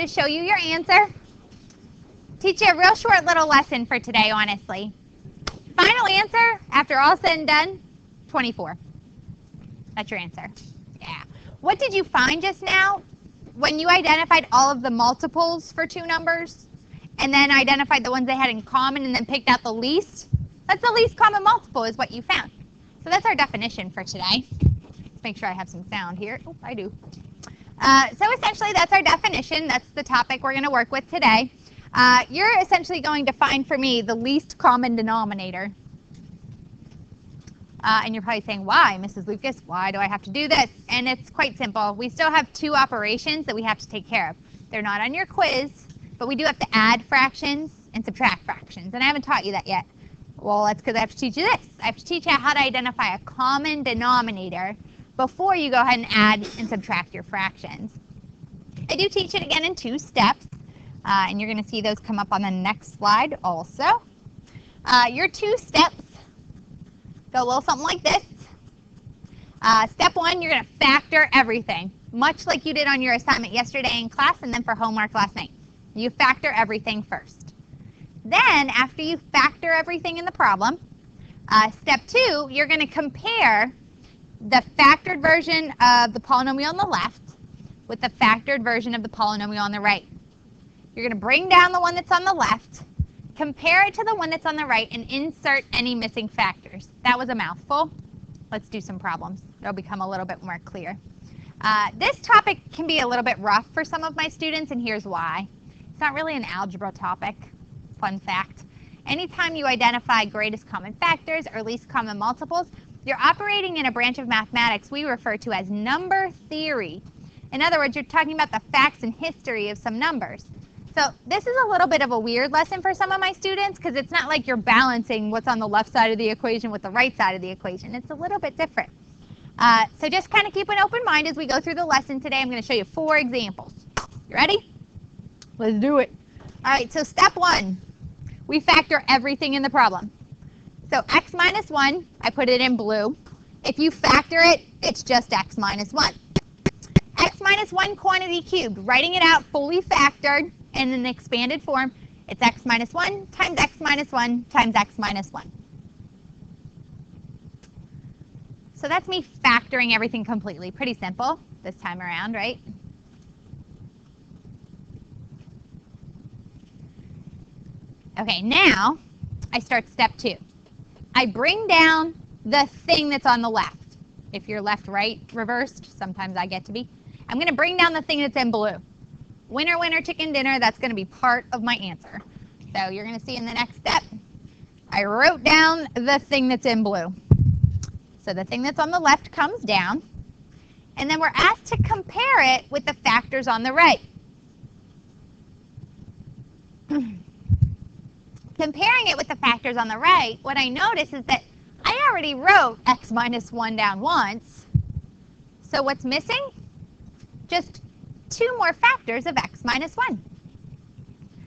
to show you your answer. Teach you a real short little lesson for today, honestly. Final answer, after all said and done, 24. That's your answer. Yeah. What did you find just now? When you identified all of the multiples for two numbers, and then identified the ones they had in common, and then picked out the least, that's the least common multiple is what you found. So that's our definition for today. Let's make sure I have some sound here. Oh, I do. So essentially, that's our definition. That's the topic we're going to work with today. You're essentially going to find for me the least common denominator. And you're probably saying, why, Mrs. Lucas? Why do I have to do this? And it's quite simple. We still have two operations that we have to take care of. They're not on your quiz, but we do have to add fractions and subtract fractions. And I haven't taught you that yet. Well, that's because I have to teach you this. I have to teach you how to identify a common denominator before you go ahead and add and subtract your fractions. I do teach it again in 2 steps. And you're going to see those come up on the next slide also. Your 2 steps go a little something like this. Step 1, you're going to factor everything, much like you did on your assignment yesterday in class and then for homework last night. You factor everything first. Then, after you factor everything in the problem, step 2, you're going to compare the factored version of the polynomial on the left with the factored version of the polynomial on the right. You're going to bring down the one that's on the left, compare it to the one that's on the right, and insert any missing factors. That was a mouthful. Let's do some problems. It'll become a little bit more clear. This topic can be a little bit rough for some of my students, and here's why. It's not really an algebra topic. Fun fact. Anytime you identify greatest common factors or least common multiples, you're operating in a branch of mathematics we refer to as number theory. In other words, you're talking about the facts and history of some numbers. So this is a little bit of a weird lesson for some of my students because it's not like you're balancing what's on the left side of the equation with the right side of the equation. It's a little bit different. So just kind of keep an open mind as we go through the lesson today. I'm going to show you 4 examples. You ready? Let's do it. All right, so step 1, we factor everything in the problem. So x minus 1, I put it in blue. If you factor it, it's just x minus 1. X minus 1 quantity cubed, writing it out fully factored in an expanded form, it's x minus 1 times x minus 1 times x minus 1. So that's me factoring everything completely. Pretty simple this time around, right? Okay, now I start step 2. I bring down the thing that's on the left. If you're left-right reversed, sometimes I get to be. I'm going to bring down the thing that's in blue. Winner, winner, chicken dinner, that's going to be part of my answer. So you're going to see in the next step, I wrote down the thing that's in blue. So the thing that's on the left comes down, and then we're asked to compare it with the factors on the right. Comparing it with the factors on the right, what I notice is that I already wrote x minus 1 down once. So what's missing? Just 2 more factors of x minus 1.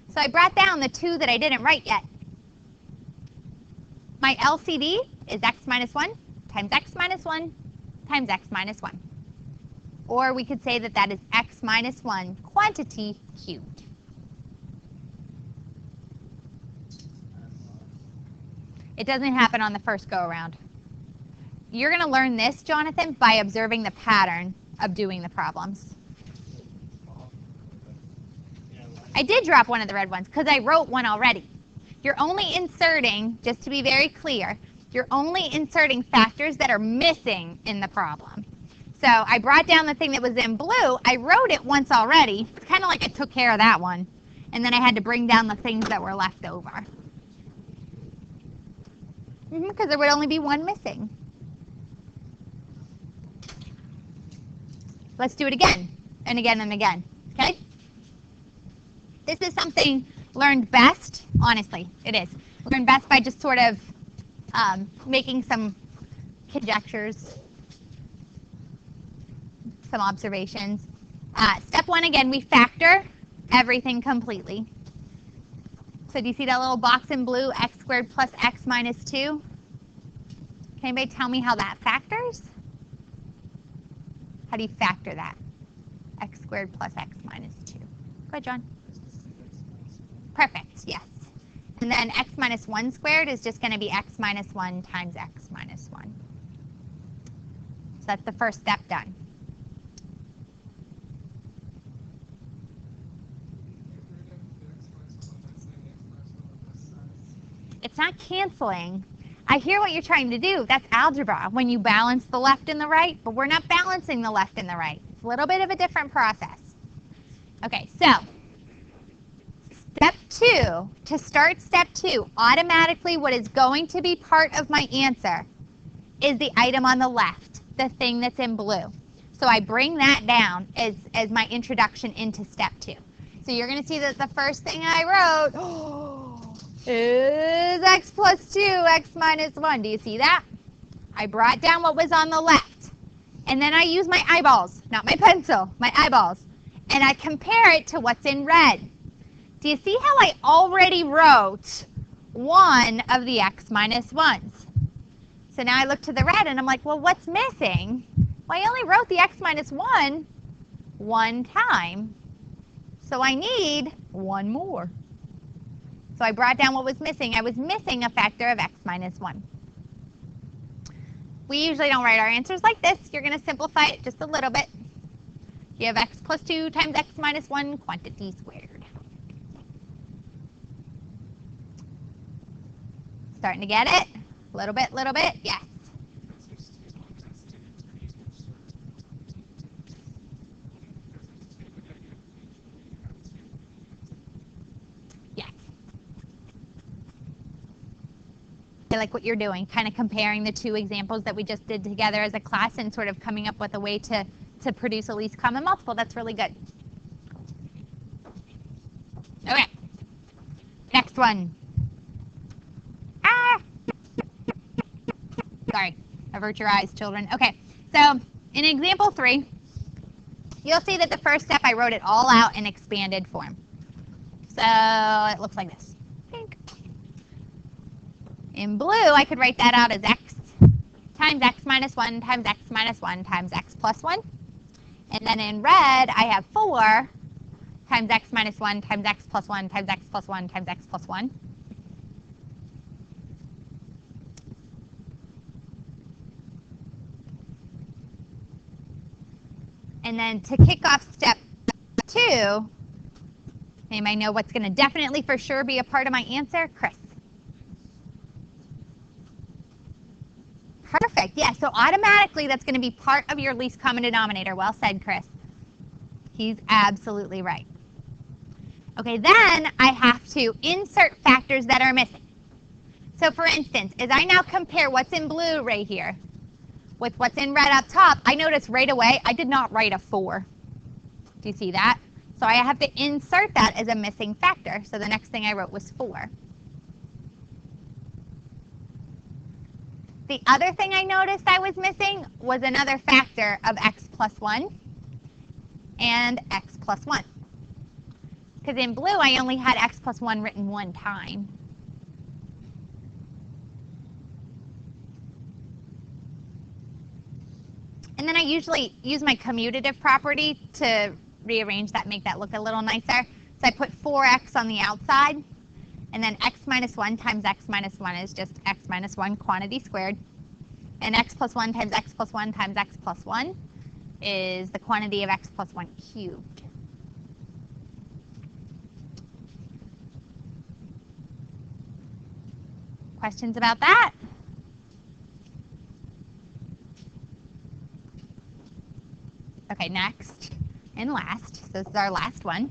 So I brought down the 2 that I didn't write yet. My LCD is x minus 1 times x minus 1 times x minus 1. Or we could say that that is x minus 1 quantity cubed. It doesn't happen on the first go-around. You're going to learn this, Jonathan, by observing the pattern of doing the problems. I did drop one of the red ones because I wrote one already. You're only inserting, just to be very clear, you're only inserting factors that are missing in the problem. So I brought down the thing that was in blue. I wrote it once already. It's kind of like I took care of that one. And then I had to bring down the things that were left over. Because there would only be one missing. Let's do it again, and again, and again, okay? This is something learned best, honestly, it is. Learned best by just sort of making some conjectures, some observations. Step 1, again, we factor everything completely. So do you see that little box in blue, x squared plus x minus 2? Can anybody tell me how that factors? How do you factor that? X squared plus x minus 2. ahead, John. Perfect, yes. And then x minus 1 squared is just going to be x minus 1 times x minus 1. So that's the first step done. It's not canceling. I hear what you're trying to do. That's algebra, when you balance the left and the right, but we're not balancing the left and the right. It's a little bit of a different process. Okay, so step 2, to start step 2, automatically what is going to be part of my answer is the item on the left, the thing that's in blue. So I bring that down as my introduction into step 2. So you're going to see that the first thing I wrote is x plus 2, x minus 1. Do you see that? I brought down what was on the left. And then I use my eyeballs, not my pencil, my eyeballs. And I compare it to what's in red. Do you see how I already wrote one of the x minus 1s? So now I look to the red and I'm like, well, what's missing? Well, I only wrote the x minus 1 one time. So I need one more. So I brought down what was missing. I was missing a factor of x minus 1. We usually don't write our answers like this. You're going to simplify it just a little bit. You have x plus 2 times x minus 1 quantity squared. Starting to get it? Little bit, yes. Yes. I like what you're doing, kind of comparing the two examples that we just did together as a class and sort of coming up with a way to produce a least common multiple. That's really good. Okay. Next one. Sorry, avert your eyes, children. Okay, so in example 3, you'll see that the first step I wrote it all out in expanded form. So it looks like this. Pink. In blue, I could write that out as x times x minus 1 times x minus 1 times x plus 1. And then in red, I have 4 times x minus 1 times x plus 1 times x plus 1 times x plus 1. And then to kick off step 2, anybody know what's going to definitely for sure be a part of my answer? Chris. Perfect. Yeah, so automatically that's going to be part of your least common denominator. Well said, Chris. He's absolutely right. Okay, then I have to insert factors that are missing. So for instance, as I now compare what's in blue right here with what's in red up top, I notice right away I did not write a 4. Do you see that? So I have to insert that as a missing factor. So the next thing I wrote was 4. The other thing I noticed I was missing was another factor of x plus 1 and x plus 1. Because in blue I only had x plus 1 written one time. And then I usually use my commutative property to rearrange that, make that look a little nicer. So I put 4x on the outside, and then x minus 1 times x minus 1 is just x minus 1 quantity squared. And x plus 1 times x plus 1 times x plus 1 is the quantity of x plus 1 cubed. Questions about that? Okay, next and last. So this is our last one.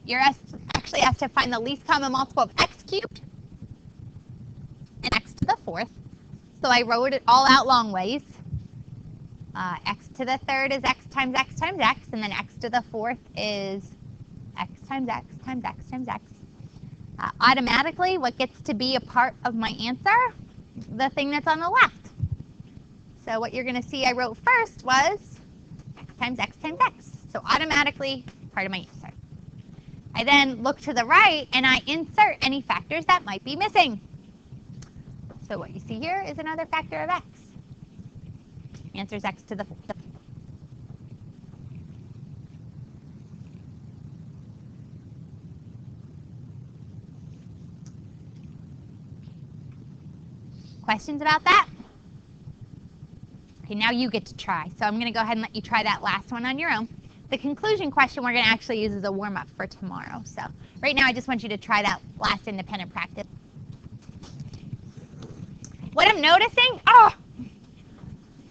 You're actually asked to find the least common multiple of x cubed and x to the 4th. So I wrote it all out long ways. X to the 3rd is x times x times x, and then x to the 4th is x times x times x times x. Automatically, what gets to be a part of my answer? The thing that's on the left. So what you're going to see I wrote first was x times x times x. So automatically part of my answer. I then look to the right and I insert any factors that might be missing. So what you see here is another factor of x. Answer is x to the 4th. questions about that? Okay, now you get to try. So I'm going to go ahead and let you try that last one on your own. The conclusion question we're going to actually use as a warm-up for tomorrow. So right now I just want you to try that last independent practice. What I'm noticing,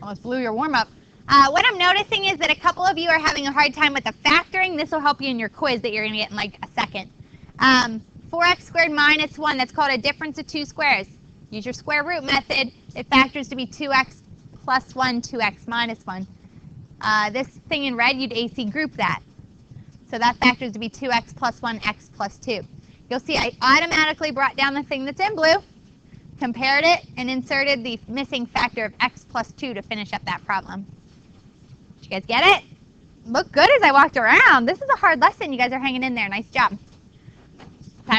almost blew your warm-up. What I'm noticing is that a couple of you are having a hard time with the factoring. This will help you in your quiz that you're going to get in like a second. 4x squared minus 1, that's called a difference of two squares. Use your square root method. It factors to be 2x plus 1, 2x minus 1. This thing in red, you'd AC group that. So that factors to be 2x plus 1, x plus 2. You'll see I automatically brought down the thing that's in blue, compared it, and inserted the missing factor of x plus 2 to finish up that problem. Did you guys get it? Look good as I walked around. This is a hard lesson. You guys are hanging in there. Nice job.